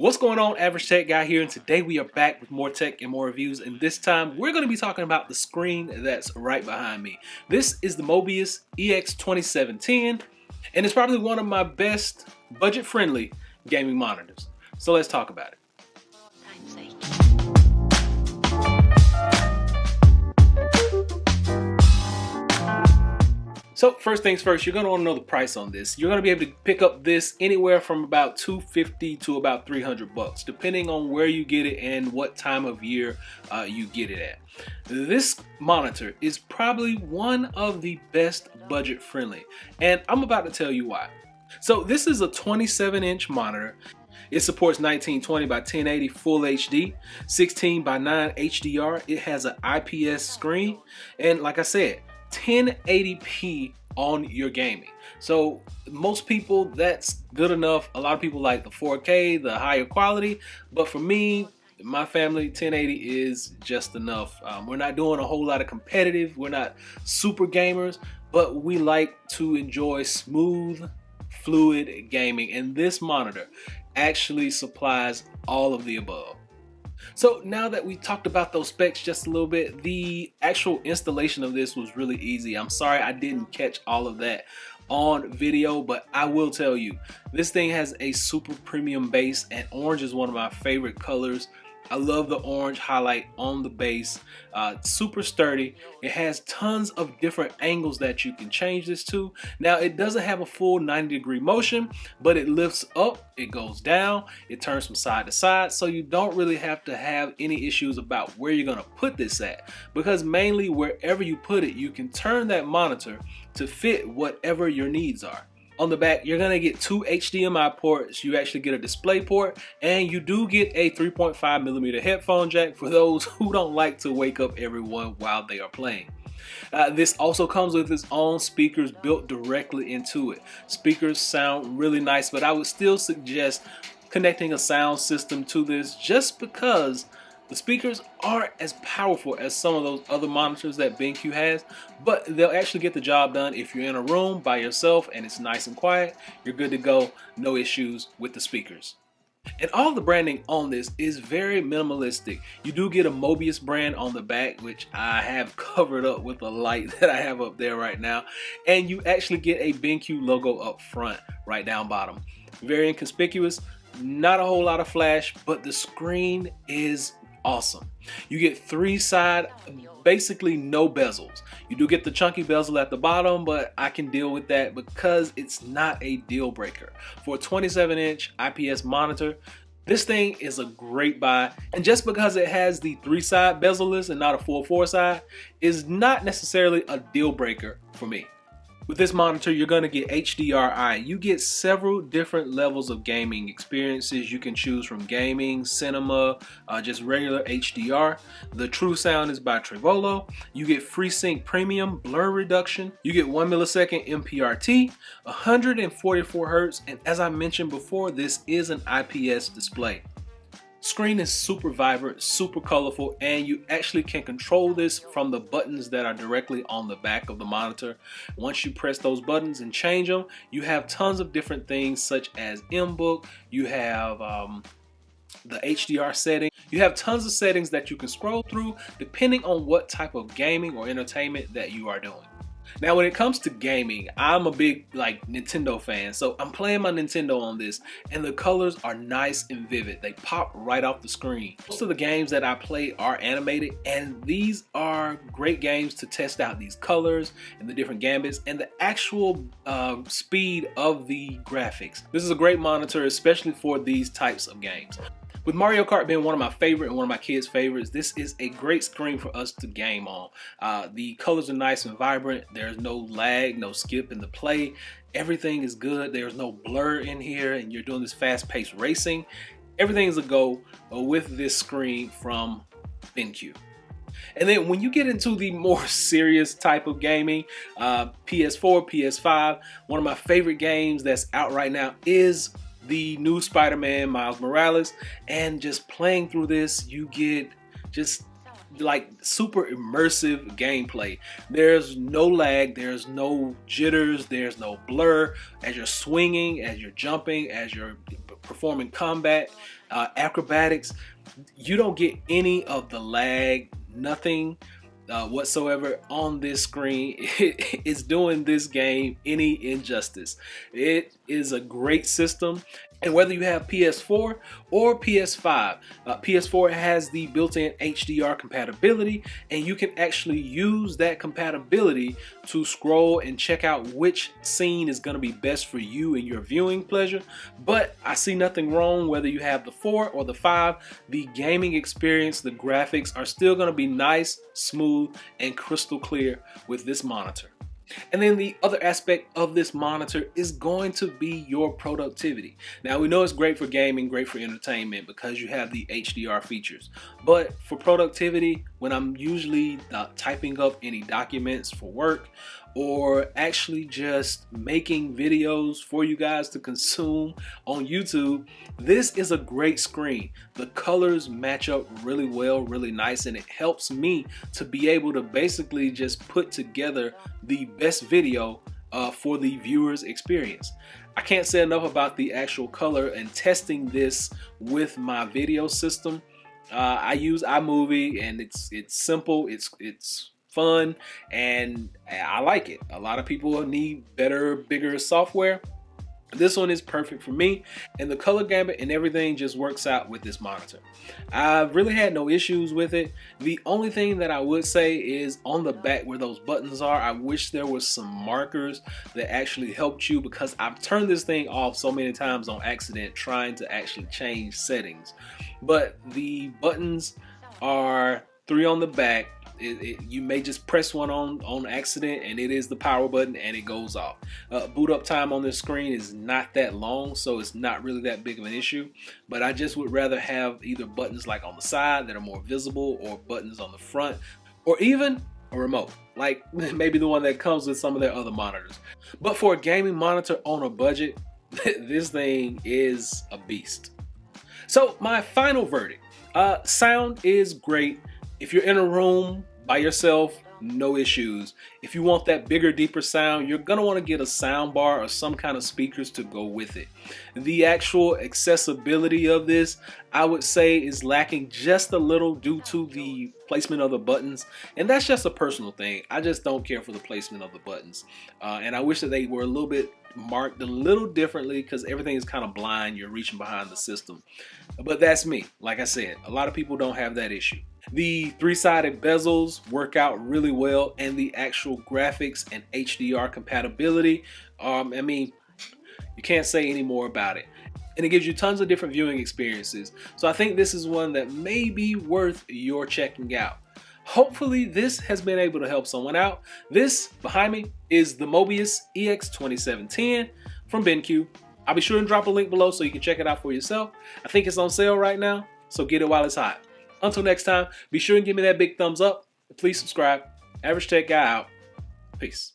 What's going on, Average Tech Guy here, and today we are back with more tech and more reviews, and this time we're going to be talking about the screen that's right behind me. This is the Mobiuz EX2710, and it's probably one of my best budget-friendly gaming monitors. So let's talk about it. So first things first, you're going to want to know the price on this. You're going to be able to pick up this anywhere from about $250 to about $300, depending on where you get it and what time of year you get it at. This monitor is probably one of the best budget friendly, and I'm about to tell you why. So this is a 27-inch monitor. It supports 1920 by 1080 Full HD, 16 by 9 HDR. It has an IPS screen, and like I said, 1080p on your gaming. So most people, that's good enough. A lot of people like the 4K, the higher quality, but for me, my family, 1080 is just enough. We're not doing a whole lot of competitive, we're not super gamers, but we like to enjoy smooth, fluid gaming, and this monitor actually supplies all of the above. So now that we talked about those specs just a little bit, the actual installation of this was really easy. I'm sorry I didn't catch all of that on video, but I will tell you, this thing has a super premium base, and orange is one of my favorite colors. I love the orange highlight on the base. Super sturdy. It has tons of different angles that you can change this to. Now, it doesn't have a full 90-degree motion, but it lifts up, it goes down, it turns from side to side, so you don't really have to have any issues about where you're gonna put this at, because mainly wherever you put it, you can turn that monitor to fit whatever your needs are. On the back, you're gonna get two HDMI ports, you actually get a display port, and you do get a 3.5mm headphone jack for those who don't like to wake up everyone while they are playing. This also comes with its own speakers built directly into it. Speakers sound really nice, but I would still suggest connecting a sound system to this, just because the speakers aren't as powerful as some of those other monitors that BenQ has, but they'll actually get the job done. If you're in a room by yourself and it's nice and quiet, you're good to go. No issues with the speakers. And all the branding on this is very minimalistic. You do get a Mobiuz brand on the back, which I have covered up with a light that I have up there right now. And you actually get a BenQ logo up front, right down bottom. Very inconspicuous, not a whole lot of flash, but the screen is awesome. You get three side, basically no bezels. You do get the chunky bezel at the bottom, but I can deal with that because it's not a deal breaker. For a 27-inch IPS monitor, this thing is a great buy, and just because it has the three side bezelless and not a full four side is not necessarily a deal breaker for me. With this monitor, you're going to get HDRI. You get several different levels of gaming experiences. You can choose from gaming, cinema, just regular HDR. The True Sound is by Trivolo. You get FreeSync Premium blur reduction. You get 1 millisecond MPRT, 144 Hz, and as I mentioned before, this is an IPS display. Screen is super vibrant, super colorful, and you actually can control this from the buttons that are directly on the back of the monitor. Once you press those buttons and change them, you have tons of different things such as M-Book, you have the HDR setting, you have tons of settings that you can scroll through depending on what type of gaming or entertainment that you are doing. Now, when it comes to gaming, I'm a big Nintendo fan, so I'm playing my Nintendo on this, and the colors are nice and vivid. They pop right off the screen. Most of the games that I play are animated, and these are great games to test out these colors and the different gambits and the actual speed of the graphics. This is a great monitor, especially for these types of games. With Mario Kart being one of my favorite and one of my kids' favorites, this is a great screen for us to game on. The colors are nice and vibrant. There's no lag, no skip in the play. Everything is good. There's no blur in here, and you're doing this fast-paced racing. Everything is a go with this screen from BenQ. And then when you get into the more serious type of gaming, PS4, PS5, one of my favorite games that's out right now is the new Spider-Man Miles Morales, and just playing through this, you get just like super immersive gameplay. There's no lag, there's no jitters, there's no blur as you're swinging, as you're jumping, as you're perform in combat, acrobatics. You don't get any of the lag, nothing whatsoever on this screen. It's doing this game any injustice. It is a great system. And whether you have PS4 or PS5, PS4 has the built-in HDR compatibility, and you can actually use that compatibility to scroll and check out which scene is going to be best for you and your viewing pleasure. But I see nothing wrong whether you have the 4 or the 5. The gaming experience, the graphics are still going to be nice, smooth, and crystal clear with this monitor. And then the other aspect of this monitor is going to be your productivity. Now we know it's great for gaming, great for entertainment because you have the HDR features. But for productivity, when I'm usually typing up any documents for work or actually just making videos for you guys to consume on YouTube, this is a great screen. The colors match up really well, really nice, and it helps me to be able to basically just put together the best video for the viewer's experience. I can't say enough about the actual color, and testing this with my video system. I use iMovie, and it's simple, it's fun, and I like it. A lot of people need better, bigger software. This one is perfect for me, and the color gamut and everything just works out with this monitor. I've really had no issues with it. The only thing that I would say is on the back where those buttons are, I wish there was some markers that actually helped you, because I've turned this thing off so many times on accident trying to actually change settings. But the buttons are 3 on the back. You may just press one on accident, and it is the power button, and it goes off. Boot up time on this screen is not that long, so it's not really that big of an issue. But I just would rather have either buttons like on the side that are more visible, or buttons on the front, or even a remote, like maybe the one that comes with some of their other monitors. But for a gaming monitor on a budget, this thing is a beast. So my final verdict, sound is great. If you're in a room by yourself, no issues. If you want that bigger, deeper sound, you're gonna want to get a sound bar or some kind of speakers to go with it. The actual accessibility of this, I would say, is lacking just a little due to the placement of the buttons, and that's just a personal thing. I just don't care for the placement of the buttons, and I wish that they were a little bit marked a little differently, because everything is kind of blind. You're reaching behind the system, but that's me. Like I said, a lot of people don't have that issue. The 3-sided bezels work out really well, and the actual graphics and HDR compatibility, I mean, you can't say any more about it. And it gives you tons of different viewing experiences. So I think this is one that may be worth your checking out. Hopefully this has been able to help someone out. This behind me is the Mobiuz EX2710 from BenQ. I'll be sure and drop a link below so you can check it out for yourself. I think it's on sale right now, so get it while it's hot. Until next time, be sure and give me that big thumbs up. Please subscribe. Average Tech Guy out. Peace.